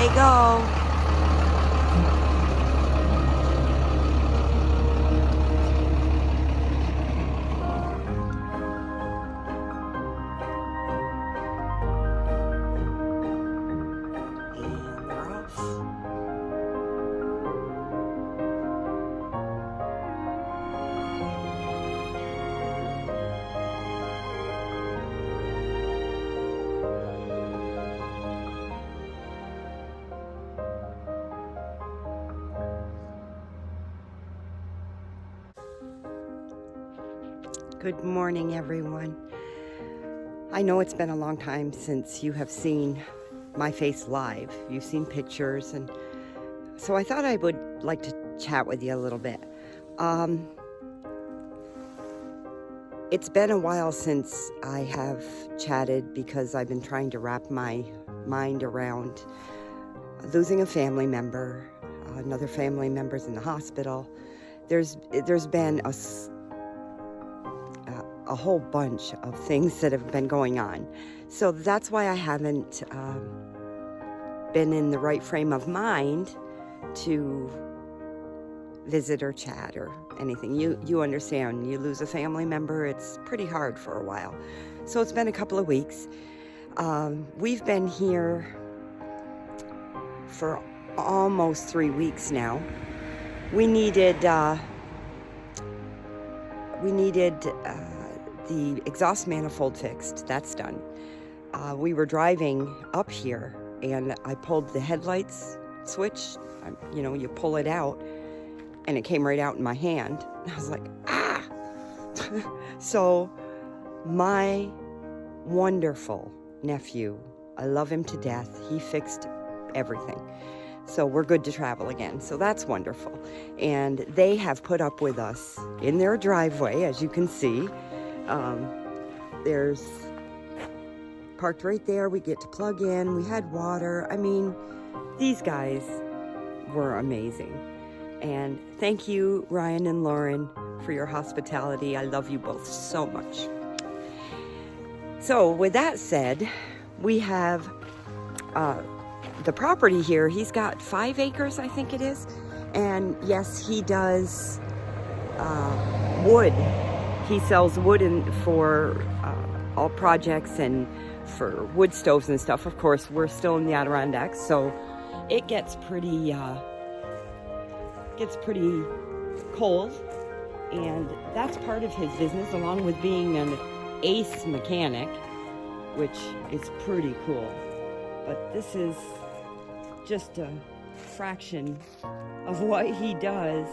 they go. And they're off. Good morning, everyone. I know it's been a long time since you have seen my face live. You've seen pictures, and so I thought I would like to chat with you a little bit. It's been a while since I have chatted because I've been trying to wrap my mind around losing a family member. Another family member's in the hospital. There's been a whole bunch of things that have been going on. So that's why I haven't been in the right frame of mind to visit or chat or anything. You understand, you lose a family member, it's pretty hard for a while. So it's been a couple of weeks. We've been here for almost 3 weeks now. We needed the exhaust manifold fixed. That's done. We were driving up here and I pulled the headlights switch. You pull it out and it came right out in my hand. I was like, ah! So my wonderful nephew, I love him to death. He fixed everything. So we're good to travel again. So that's wonderful. And they have put up with us in their driveway, as you can see. There's parked right there. We get to plug in. We had water. I mean, these guys were amazing. And thank you, Ryan and Lauren, for your hospitality. I love you both so much. So with that said, we have the property here. He's got 5 acres, I think it is. And yes, he does wood. He sells wood for all projects and for wood stoves and stuff. Of course, we're still in the Adirondacks, so it gets pretty cold, and that's part of his business, along with being an ace mechanic, which is pretty cool. But this is just a fraction of what he does,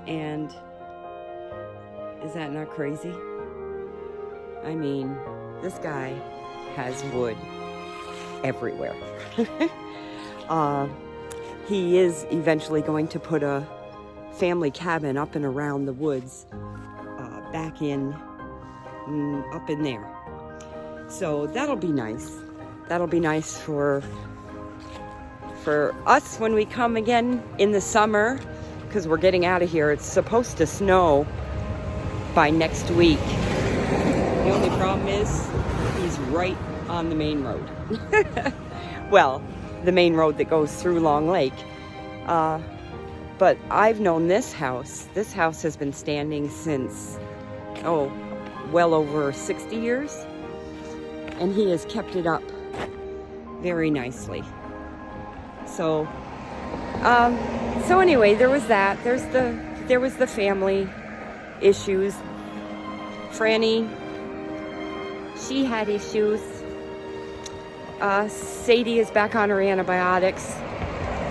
and is that not crazy? I mean, this guy has wood everywhere. He is eventually going to put a family cabin up and around the woods, back in, up in there. So that'll be nice. That'll be nice for us when we come again in the summer, because we're getting out of here. It's supposed to snow by next week. The only problem is he's right on the main road. Well, the main road that goes through Long Lake. But I've known this house. This house has been standing since, well over 60 years. And he has kept it up very nicely. So anyway, there was that. There was the family issues. Franny, she had issues. Sadie is back on her antibiotics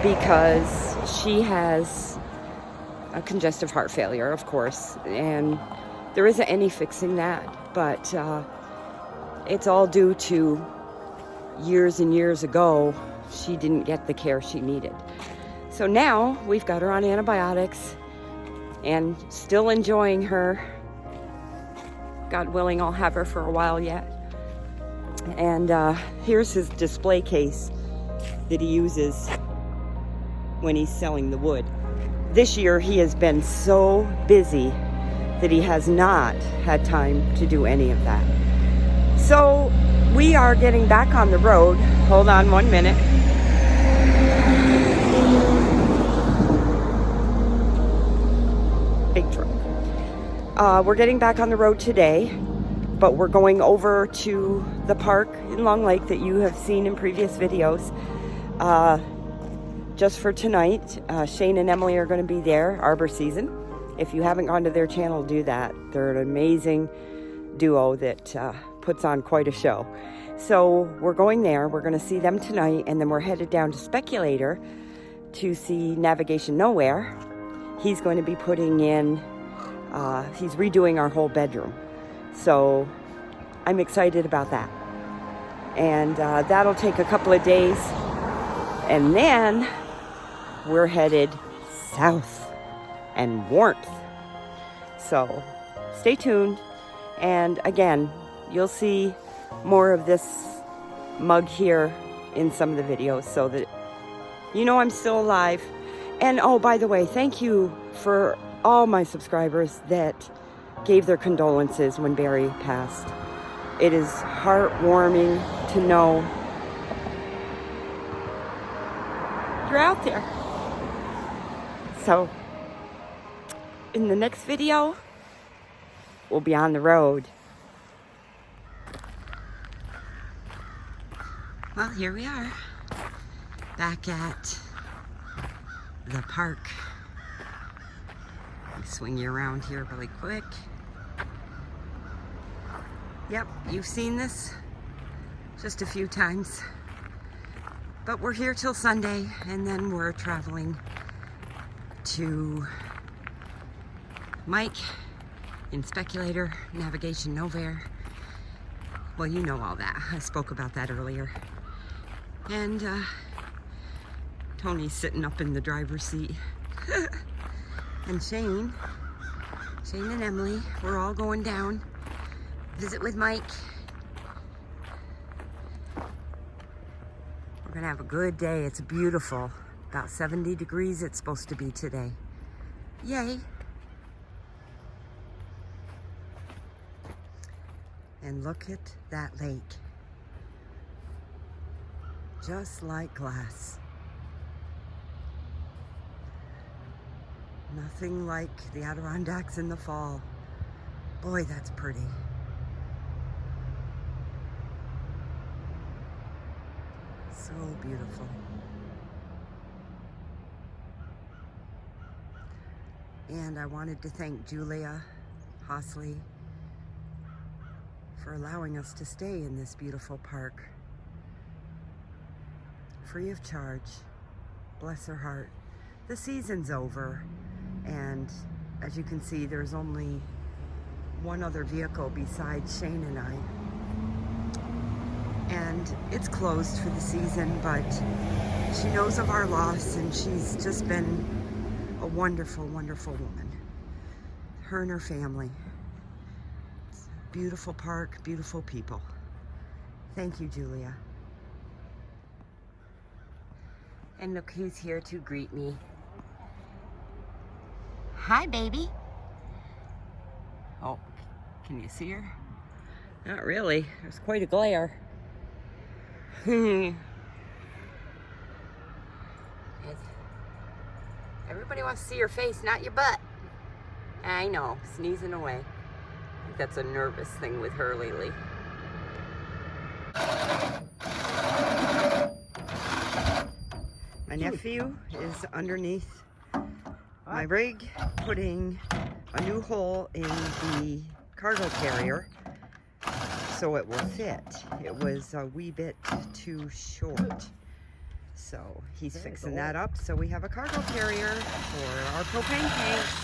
because she has a congestive heart failure, of course, and there isn't any fixing that, but it's all due to years and years ago she didn't get the care she needed. So now we've got her on antibiotics and still enjoying her. God willing, I'll have her for a while yet. And here's his display case that he uses when he's selling the wood. This year he has been so busy that he has not had time to do any of that. So we are getting back on the road. Hold on 1 minute. We're getting back on the road today, but we're going over to the park in Long Lake that you have seen in previous videos. Just for tonight, Shane and Emily are going to be there, Arbor Season. If you haven't gone to their channel, do that. They're an amazing duo that puts on quite a show. So we're going there. We're going to see them tonight, and then we're headed down to Speculator to see Navigation Nowhere. He's going to be putting in, he's redoing our whole bedroom. So I'm excited about that. And that'll take a couple of days. And then we're headed south and warmth. So stay tuned. And again, you'll see more of this mug here in some of the videos so that you know I'm still alive. And oh, by the way, thank you for all my subscribers that gave their condolences when Barry passed. It is heartwarming to know you're out there. So in the next video, we'll be on the road. Well, here we are, back at the park. Let me swing you around here really quick. Yep, you've seen this just a few times. But we're here till Sunday, and then we're traveling to Mike in Speculator, Navigation Nowhere. Well, you know all that. I spoke about that earlier. And Tony's sitting up in the driver's seat. And Shane and Emily, we're all going down, visit with Mike. We're gonna have a good day. It's beautiful. About 70 degrees it's supposed to be today. Yay. And look at that lake. Just like glass. Nothing like the Adirondacks in the fall. Boy, that's pretty. So beautiful. And I wanted to thank Julia Hosley for allowing us to stay in this beautiful park. Free of charge. Bless her heart. The season's over, and as you can see, there's only one other vehicle besides Shane and I. And it's closed for the season, but she knows of our loss, and she's just been a wonderful, wonderful woman. Her and her family. It's a beautiful park, beautiful people. Thank you, Julia. And look who's here to greet me. Hi, baby. Oh, can you see her? Not really. There's quite a glare. Everybody wants to see your face, not your butt. I know, sneezing away. I think that's a nervous thing with her lately. My nephew is underneath my rig, putting a new hole in the cargo carrier so it will fit. It was a wee bit too short. So he's fixing that up so we have a cargo carrier for our propane tanks.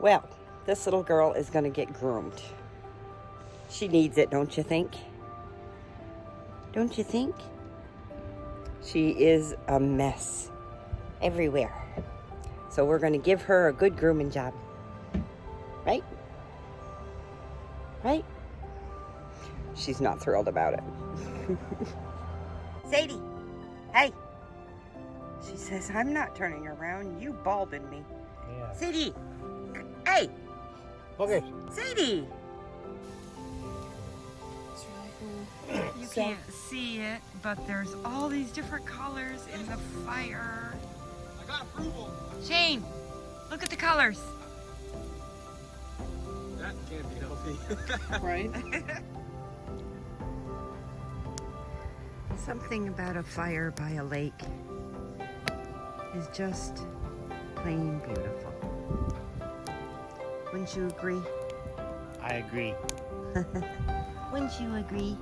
Well, this little girl is going to get groomed. She needs it, don't you think? Don't you think? She is a mess everywhere. So we're going to give her a good grooming job. Right? Right? She's not thrilled about it. Sadie, hey. She says, I'm not turning around. You bulbing me. Yeah. Sadie. Hey, Okay. Sadie. It's really cool. You can't see it, but there's all these different colors in the fire. I got approval. Shane, look at the colors. That can't be healthy. Right? Something about a fire by a lake is just plain beautiful. Wouldn't you agree? I agree. Wouldn't you agree?